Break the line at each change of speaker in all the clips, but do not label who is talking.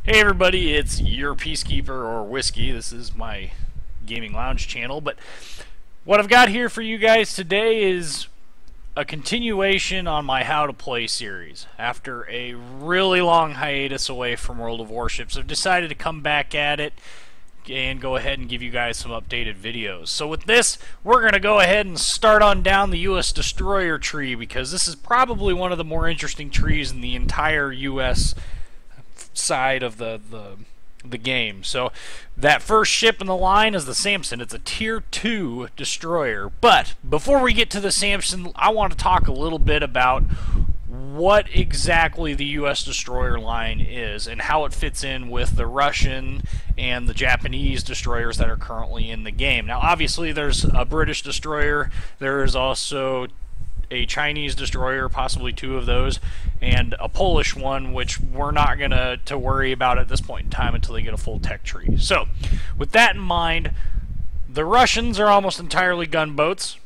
Hey everybody, it's your Peacekeeper or Whiskey. This is my gaming lounge channel, but what I've got here for you guys today is a continuation on my How to Play series. After a really long hiatus away from World of Warships, I've decided to come back at it and go ahead and give you guys some updated videos. So with this, we're going to go ahead and start on down the US Destroyer tree, because this is probably one of the more interesting trees in the entire US side of the game. So that first ship in the line is the Sampson. It's a tier 2 destroyer. But before we get to the Sampson, I want to talk a little bit about what exactly the US Destroyer line is and how it fits in with the Russian and the Japanese destroyers that are currently in the game. Now obviously there's a British destroyer, there's also a Chinese destroyer, possibly two of those, and a Polish one, which we're not going to worry about at this point in time until they get a full tech tree. So, with that in mind, the Russians are almost entirely gunboats.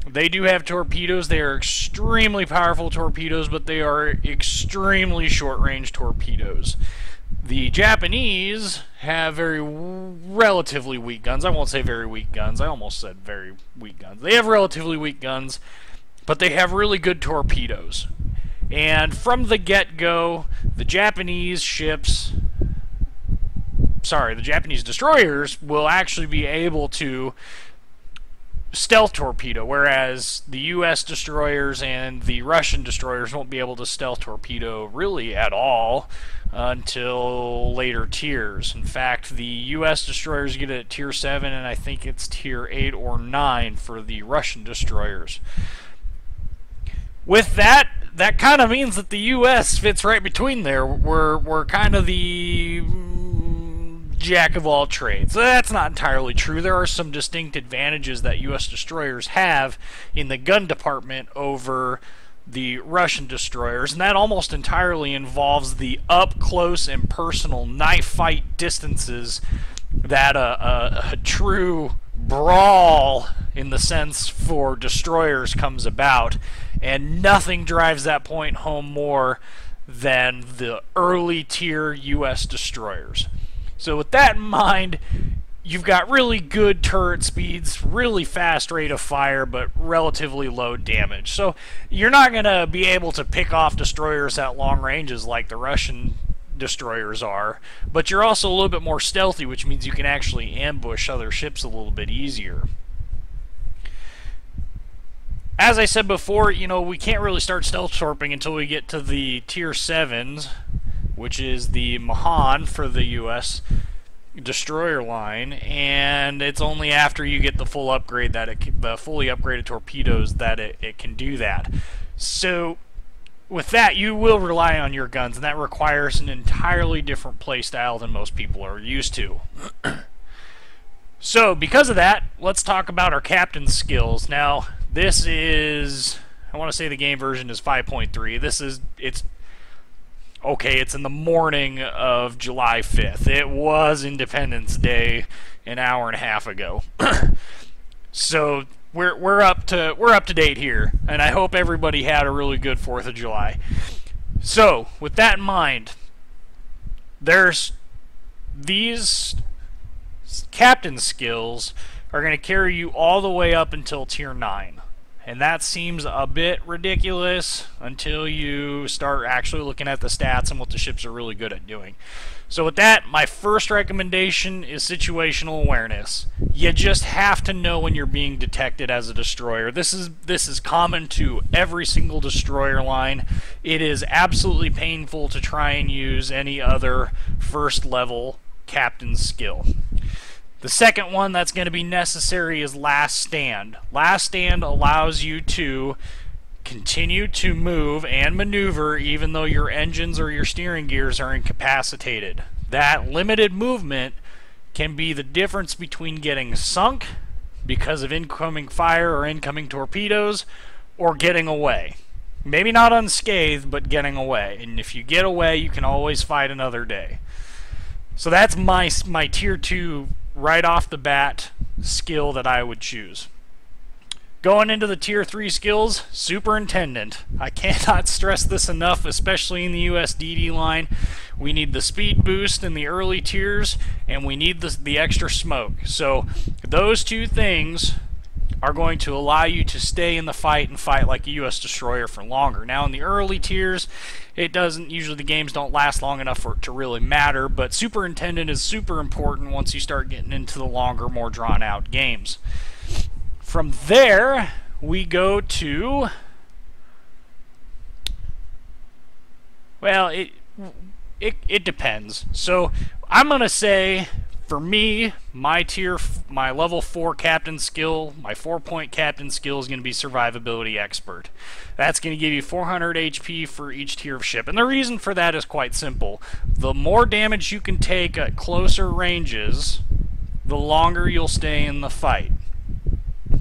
They do have torpedoes. They are extremely powerful torpedoes, but they are extremely short-range torpedoes. The Japanese have relatively weak guns. I won't say very weak guns. I almost said very weak guns. They have relatively weak guns, but they have really good torpedoes. And from the get-go, the Japanese destroyers will actually be able to stealth torpedo, whereas the US destroyers and the Russian destroyers won't be able to stealth torpedo really at all until later tiers. In fact, the US destroyers get it at tier 7, and I think it's tier 8 or 9 for the Russian destroyers. With that kind of means that the U.S. fits right between there. We're kind of the jack of all trades. That's not entirely true. There are some distinct advantages that U.S. destroyers have in the gun department over the Russian destroyers, and that almost entirely involves the up-close and personal knife fight distances that a true brawl in the sense for destroyers comes about, and nothing drives that point home more than the early tier US destroyers. So with that in mind, you've got really good turret speeds, really fast rate of fire, but relatively low damage. So you're not going to be able to pick off destroyers at long ranges like the Russian destroyers are, but you're also a little bit more stealthy, which means you can actually ambush other ships a little bit easier. As I said before, you know, we can't really start stealth torping until we get to the tier 7s, which is the Mahan for the US destroyer line, and it's only after you get the full upgrade that the fully upgraded torpedoes that it can do that. So with that, you will rely on your guns, and that requires an entirely different playstyle than most people are used to. So, because of that, let's talk about our captain's skills. Now, this is, I want to say the game version is 5.3. It's in the morning of July 5th. It was Independence Day an hour and a half ago. So, we're up to date here, and I hope everybody had a really good 4th of July. So, with that in mind, there's these captain skills are going to carry you all the way up until tier 9. And that seems a bit ridiculous until you start actually looking at the stats and what the ships are really good at doing. So with that, my first recommendation is situational awareness. You just have to know when you're being detected as a destroyer. This is common to every single destroyer line. It is absolutely painful to try and use any other first level captain skill. The second one that's going to be necessary is Last Stand. Last Stand allows you to continue to move and maneuver even though your engines or your steering gears are incapacitated. That limited movement can be the difference between getting sunk because of incoming fire or incoming torpedoes, or getting away. Maybe not unscathed, but getting away. And if you get away, you can always fight another day. So that's my tier 2 right off the bat skill that I would choose. Going into the Tier 3 skills, Superintendent. I cannot stress this enough, especially in the USDD line. We need the speed boost in the early tiers, and we need the extra smoke. So those two things are going to allow you to stay in the fight and fight like a US destroyer for longer. Now in the early tiers, it doesn't, usually the games don't last long enough for it to really matter, but Superintendent is super important once you start getting into the longer, more drawn out games. From there, we go to, well, it depends. So I'm going to say, for me, my level 4 captain skill, my 4-point captain skill is going to be Survivability Expert. That's going to give you 400 HP for each tier of ship. And the reason for that is quite simple. The more damage you can take at closer ranges, the longer you'll stay in the fight.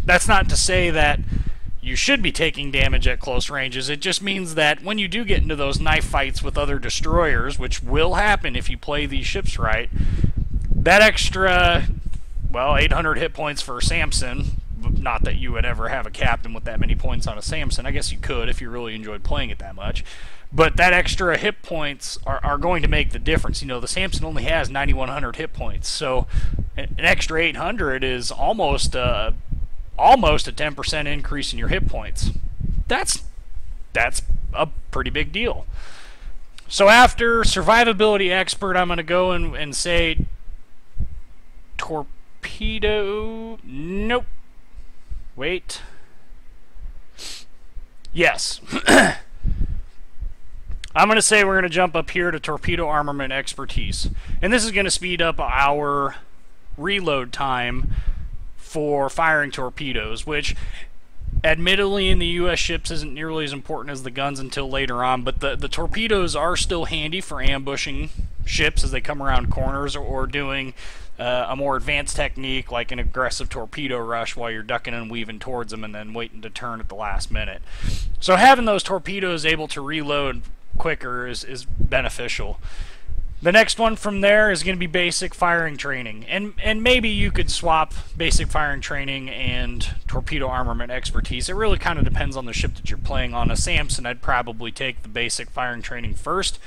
That's not to say that you should be taking damage at close ranges. It just means that when you do get into those knife fights with other destroyers, which will happen if you play these ships right, that extra, well, 800 hit points for Sampson, not that you would ever have a captain with that many points on a Sampson. I guess you could if you really enjoyed playing it that much. But that extra hit points are going to make the difference. You know, the Sampson only has 9,100 hit points, so an extra 800 is almost a 10% increase in your hit points. That's a pretty big deal. So after Survivability Expert, I'm going to go and say Torpedo... Nope. Wait. Yes. I'm going to say we're going to jump up here to Torpedo Armament Expertise. And this is going to speed up our reload time for firing torpedoes, which admittedly in the US ships isn't nearly as important as the guns until later on, but the torpedoes are still handy for ambushing ships as they come around corners, or doing a more advanced technique like an aggressive torpedo rush while you're ducking and weaving towards them and then waiting to turn at the last minute. So having those torpedoes able to reload quicker is beneficial. The next one from there is going to be basic firing training, and maybe you could swap basic firing training and torpedo armament expertise. It really kind of depends on the ship that you're playing on. A Sampson, I'd probably take the basic firing training first.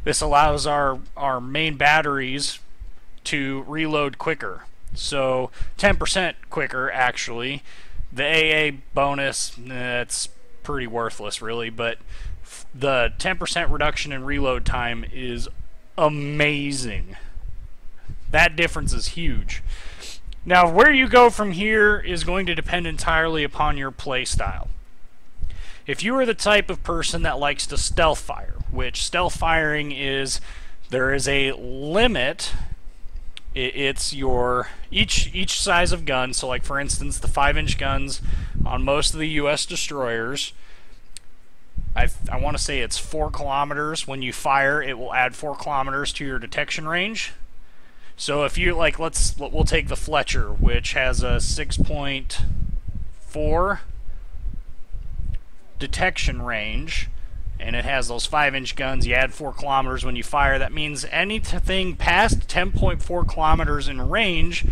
This allows our main batteries to reload quicker, so 10% quicker actually. The AA bonus, that's pretty worthless really, but the 10% reduction in reload time is amazing. That difference is huge. Now, where you go from here is going to depend entirely upon your play style. If you are the type of person that likes to stealth fire, which stealth firing is, there is a limit. It's your each size of gun. So like for instance, the 5-inch guns on most of the US destroyers, I want to say it's 4 kilometers. When you fire, it will add 4 kilometers to your detection range. So if you like, we'll take the Fletcher, which has a 6.4 detection range, and it has those 5-inch guns. You add 4 kilometers when you fire. That means anything past 10.4 kilometers in range,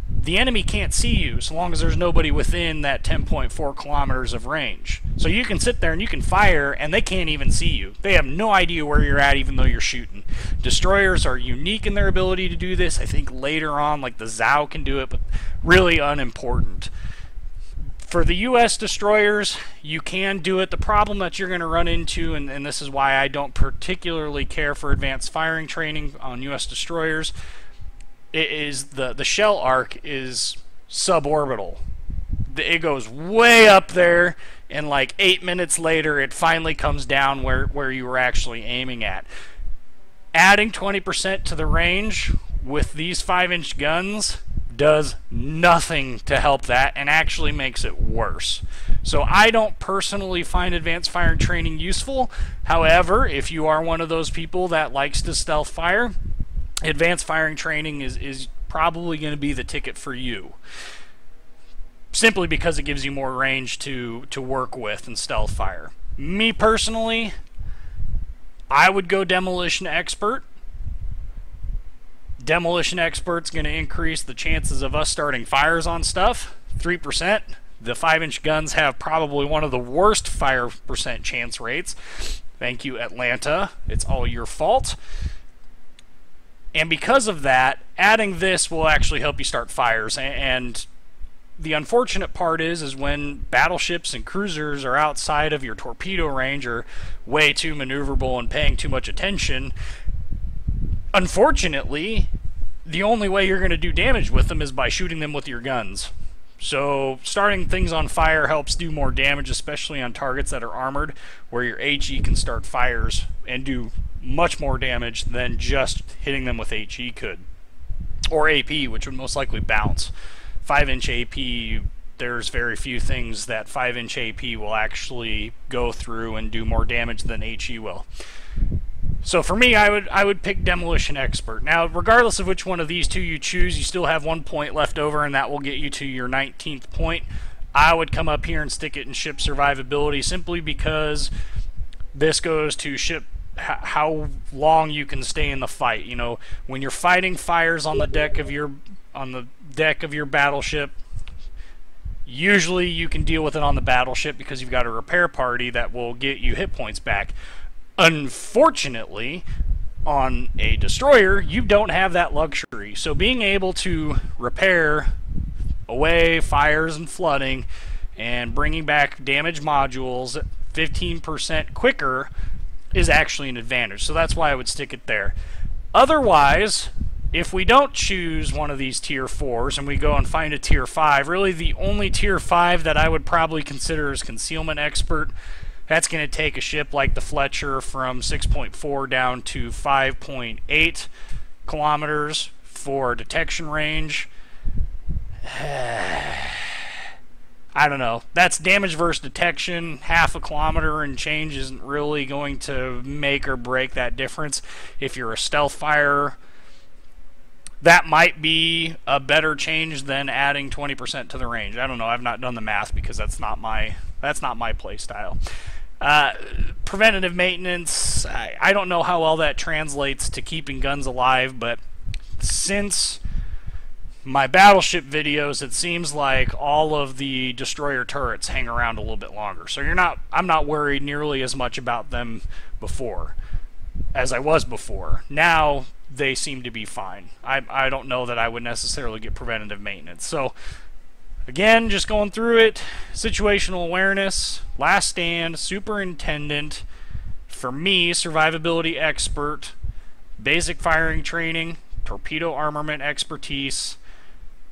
the enemy can't see you so long as there's nobody within that 10.4 kilometers of range. So you can sit there and you can fire and they can't even see you. They have no idea where you're at even though you're shooting. Destroyers are unique in their ability to do this. I think later on, like the Zhao can do it, but really unimportant. For the US destroyers, you can do it. The problem that you're going to run into, and this is why I don't particularly care for advanced firing training on US destroyers, is the shell arc is suborbital. It goes way up there, and like 8 minutes later it finally comes down where you were actually aiming at. Adding 20% to the range with these 5-inch guns does nothing to help that, and actually makes it worse. So I don't personally find advanced firing training useful. However, if you are one of those people that likes to stealth fire, advanced firing training is probably going to be the ticket for you, simply because it gives you more range to work with and stealth fire. Me personally, I would go Demolition Expert. Demolition Expert's going to increase the chances of us starting fires on stuff 3%. The 5-inch guns have probably one of the worst fire percent chance rates. Thank you, Atlanta. It's all your fault. And because of that, adding this will actually help you start fires. And the unfortunate part is when battleships and cruisers are outside of your torpedo range or way too maneuverable and paying too much attention, unfortunately, the only way you're going to do damage with them is by shooting them with your guns. So starting things on fire helps do more damage, especially on targets that are armored, where your HE can start fires and do much more damage than just hitting them with HE could. Or AP, which would most likely bounce. 5-inch AP, there's very few things that 5-inch AP will actually go through and do more damage than HE will. So for me, I would pick Demolition Expert. Now, regardless of which one of these two you choose, you still have 1 point left over, and that will get you to your 19th point. I would come up here and stick it in Ship Survivability simply because this goes to ship how long you can stay in the fight. You know, when you're fighting fires on the deck of your battleship, usually you can deal with it on the battleship because you've got a repair party that will get you hit points back. Unfortunately, on a destroyer, you don't have that luxury. So being able to repair away fires and flooding and bringing back damaged modules 15% quicker is actually an advantage. So that's why I would stick it there. Otherwise, if we don't choose one of these tier 4s and we go and find a tier 5, really the only tier 5 that I would probably consider is Concealment Expert. That's going to take a ship like the Fletcher from 6.4 down to 5.8 kilometers for detection range. I don't know. That's damage versus detection. Half a kilometer and change isn't really going to make or break that difference. If you're a stealth firer, that might be a better change than adding 20% to the range. I don't know. I've not done the math because that's not my play style. Preventative maintenance, I don't know how well that translates to keeping guns alive, but since my battleship videos, it seems like all of the destroyer turrets hang around a little bit longer. So I'm not worried nearly as much about them before as I was before. Now they seem to be fine. I don't know that I would necessarily get preventative maintenance. So again, just going through it, situational awareness, last stand, superintendent, for me, survivability expert, basic firing training, torpedo armament expertise,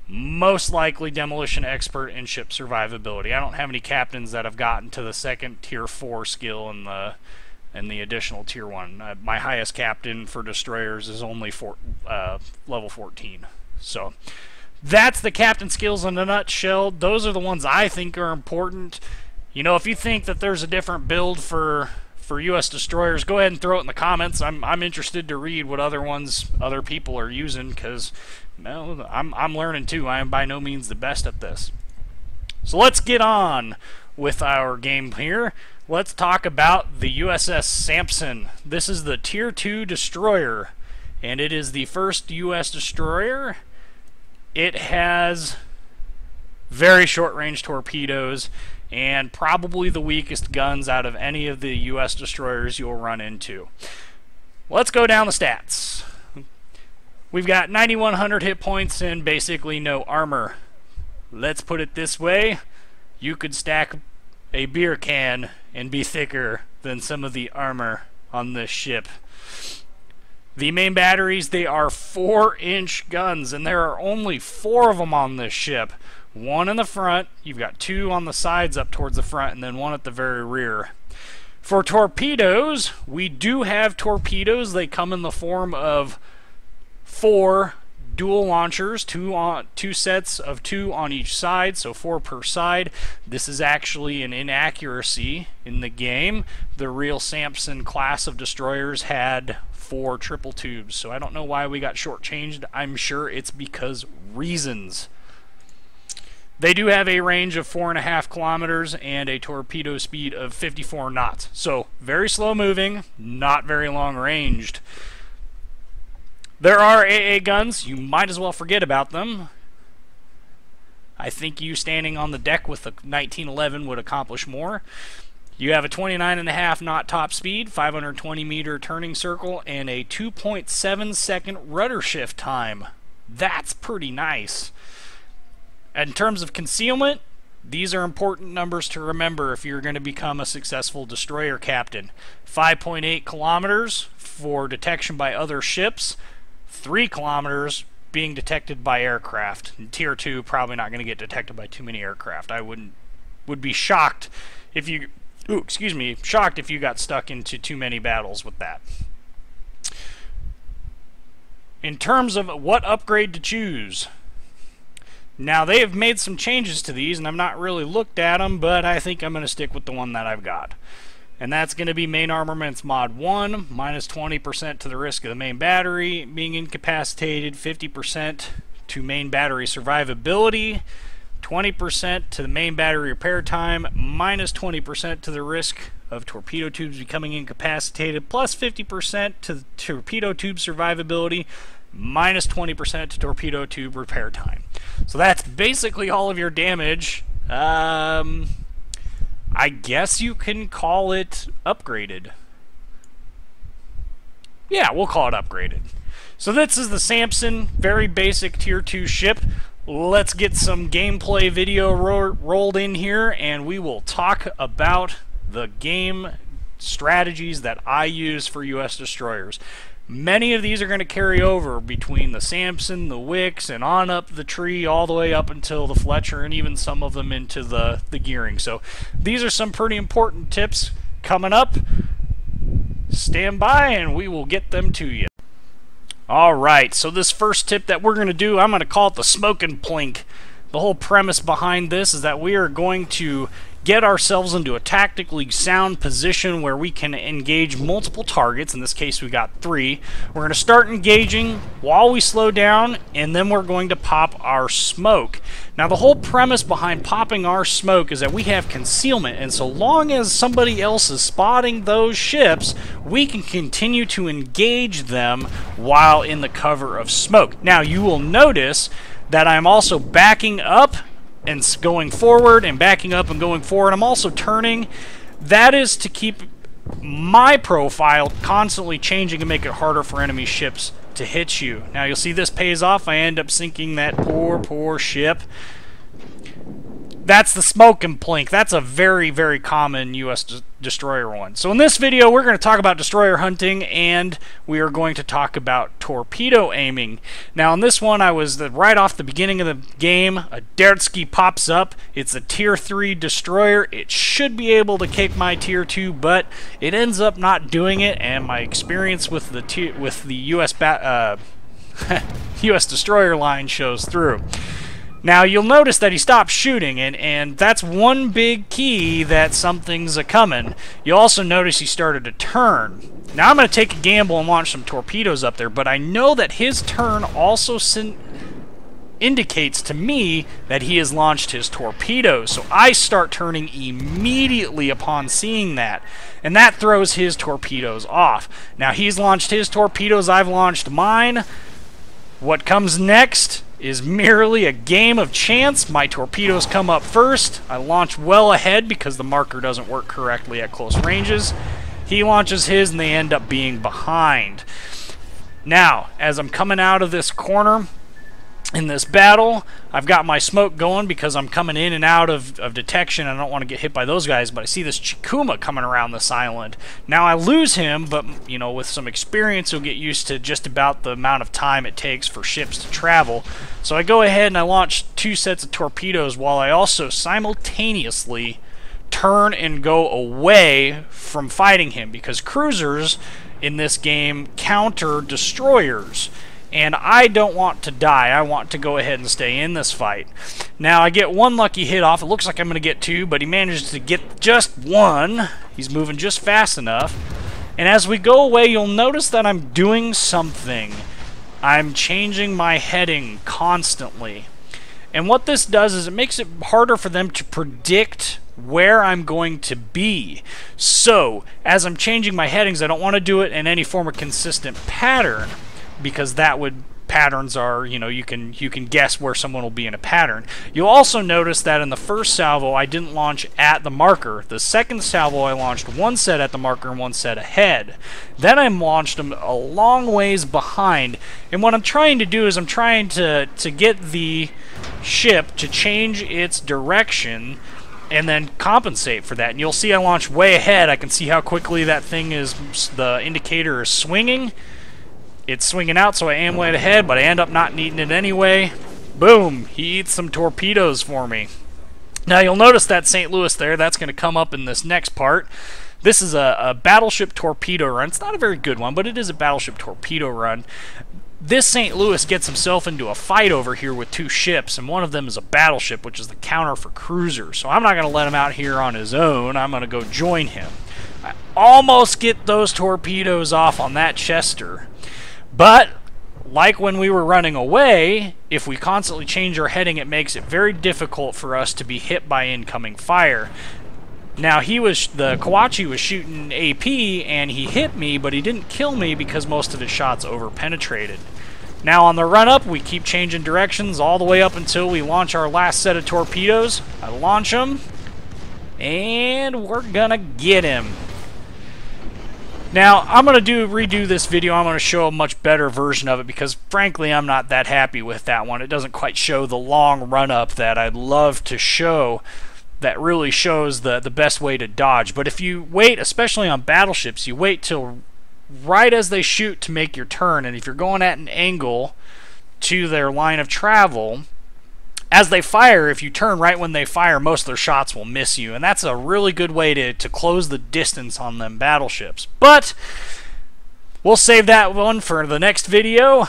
most likely demolition expert, and ship survivability. I don't have any captains that have gotten to the second tier 4 skill in the additional tier 1. My highest captain for destroyers is only level 14. So that's the captain skills in a nutshell. Those are the ones I think are important. You know, if you think that there's a different build for U.S. destroyers, go ahead and throw it in the comments. I'm interested to read what other people are using, because well, I'm learning too. I am by no means the best at this. So let's get on with our game here. Let's talk about the USS Sampson. This is the tier 2 destroyer, and it is the first U.S. destroyer. It has very short-range torpedoes and probably the weakest guns out of any of the U.S. destroyers you'll run into. Let's go down the stats. We've got 9,100 hit points and basically no armor. Let's put it this way. You could stack a beer can and be thicker than some of the armor on this ship. The main batteries, they are 4-inch guns, and there are only 4 of them on this ship. 1 in the front, you've got 2 on the sides up towards the front, and then 1 at the very rear. For torpedoes, we do have torpedoes. They come in the form of 4 dual launchers, 2 sets of 2 on each side, so 4 per side. This is actually an inaccuracy in the game. The real Sampson class of destroyers had 4 triple tubes, so I don't know why we got shortchanged. I'm sure it's because reasons. They do have a range of 4.5 kilometers and a torpedo speed of 54 knots. So very slow moving, not very long ranged. There are AA guns. You might as well forget about them. I think you standing on the deck with a 1911 would accomplish more. You have a 29.5 knot top speed, 520 meter turning circle, and a 2.7 second rudder shift time. That's pretty nice. In terms of concealment, these are important numbers to remember if you're going to become a successful destroyer captain. 5.8 kilometers for detection by other ships, 3 kilometers being detected by aircraft. In Tier 2, probably not going to get detected by too many aircraft. I would be shocked if you, shocked if you got stuck into too many battles with that. In terms of what upgrade to choose, now they have made some changes to these, and I've not really looked at them, but I think I'm going to stick with the one that I've got. And that's going to be Main Armaments Mod 1, minus 20% to the risk of the main battery being incapacitated, 50% to main battery survivability, 20% to the main battery repair time, minus 20% to the risk of torpedo tubes becoming incapacitated, plus 50% to the torpedo tube survivability, minus 20% to torpedo tube repair time. So that's basically all of your damage. I guess you can call it upgraded. Yeah, we'll call it upgraded. So this is the Sampson, very basic Tier 2 ship. Let's get some gameplay video rolled in here, and we will talk about the game strategies that I use for U.S. destroyers. Many of these are going to carry over between the Sampson, the Wicks, and on up the tree all the way up until the Fletcher, and even some of them into the gearing. So these are some pretty important tips coming up. Stand by and we will get them to you. Alright, so this first tip that we're going to do, I'm going to call it the smoke and plink. The whole premise behind this is that we are going to get ourselves into a tactically sound position where we can engage multiple targets. In this case, we got 3. We're going to start engaging while we slow down, and then we're going to pop our smoke. Now, the whole premise behind popping our smoke is that we have concealment, and so long as somebody else is spotting those ships, we can continue to engage them while in the cover of smoke. Now, you will notice that I'm also backing up and going forward and backing up and going forward. I'm also turning. That is to keep my profile constantly changing and make it harder for enemy ships to hit you. Now you'll see this pays off. I end up sinking that poor ship. That's the smoke and plink. That's a very, very common U.S. destroyer one. So in this video, we're going to talk about destroyer hunting, and we are going to talk about torpedo aiming. Now in this one, I was right off the beginning of the game. A Dertsky pops up. It's a Tier 3 destroyer. It should be able to kick my Tier 2, but it ends up not doing it, and my experience with the U.S. U.S. Destroyer Line shows through. Now, you'll notice that he stopped shooting, and that's one big key that something's a-coming. You'll also notice he started to turn. Now, I'm going to take a gamble and launch some torpedoes up there, but I know that his turn also indicates to me that he has launched his torpedoes. So I start turning immediately upon seeing that, and that throws his torpedoes off. Now, he's launched his torpedoes, I've launched mine. What comes next is merely a game of chance. My torpedoes come up first. I launch well ahead because the marker doesn't work correctly at close ranges. He launches his and they end up being behind. Now, as I'm coming out of this corner in this battle, I've got my smoke going because I'm coming in and out of detection. I don't want to get hit by those guys, but I see this Chikuma coming around this island. Now I lose him, but you know, with some experience you'll get used to just about the amount of time it takes for ships to travel. So I go ahead and I launch 2 sets of torpedoes while I also simultaneously turn and go away from fighting him, because cruisers in this game counter destroyers. And I don't want to die. I want to go ahead and stay in this fight. Now, I get 1 lucky hit off. It looks like I'm going to get 2, but he manages to get just 1. He's moving just fast enough. And as we go away, you'll notice that I'm doing something. I'm changing my heading constantly. And what this does is it makes it harder for them to predict where I'm going to be. So, as I'm changing my headings, I don't want to do it in any form of consistent pattern, because that would patterns are, you know, you can guess where someone will be in a pattern. You'll also notice that in the first salvo I didn't launch at the marker. The second salvo I launched one set at the marker and one set ahead. Then I launched them a long ways behind, and what I'm trying to do is I'm trying to get the ship to change its direction and then compensate for that. And you'll see I launched way ahead. I can see how quickly that thing is, the indicator is swinging. It's swinging out, so I am way ahead, but I end up not needing it anyway. Boom! He eats some torpedoes for me. Now you'll notice that St. Louis there, that's going to come up in this next part. This is a Battleship Torpedo Run. It's not a very good one, but it is a Battleship Torpedo Run. This St. Louis gets himself into a fight over here with two ships, and one of them is a battleship, which is the counter for cruisers. So I'm not going to let him out here on his own. I'm going to go join him. I almost get those torpedoes off on that Chester. But, like when we were running away, if we constantly change our heading, it makes it very difficult for us to be hit by incoming fire. Now, the Kawachi was shooting AP, and he hit me, but he didn't kill me because most of his shots over-penetrated. Now, on the run-up, we keep changing directions all the way up until we launch our last set of torpedoes. I launch them, and we're gonna get him. Now, I'm going to redo this video. I'm going to show a much better version of it because, frankly, I'm not that happy with that one. It doesn't quite show the long run-up that I'd love to show that really shows the best way to dodge. But if you wait, especially on battleships, you wait till right as they shoot to make your turn, and if you're going at an angle to their line of travel, as they fire, if you turn right when they fire, most of their shots will miss you, and that's a really good way to close the distance on them battleships. But we'll save that one for the next video.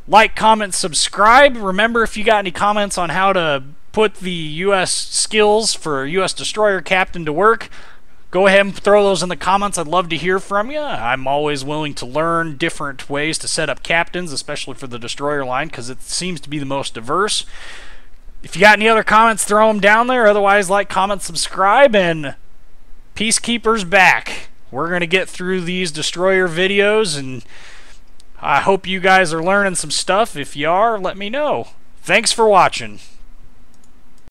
Like, comment, subscribe. Remember, if you got any comments on how to put the U.S. skills for U.S. Destroyer Captain to work, go ahead and throw those in the comments. I'd love to hear from you. I'm always willing to learn different ways to set up captains, especially for the Destroyer line, because it seems to be the most diverse. If you got any other comments, throw them down there. Otherwise, like, comment, subscribe, and Peacekeeper's back. We're going to get through these Destroyer videos, and I hope you guys are learning some stuff. If you are, let me know. Thanks for watching.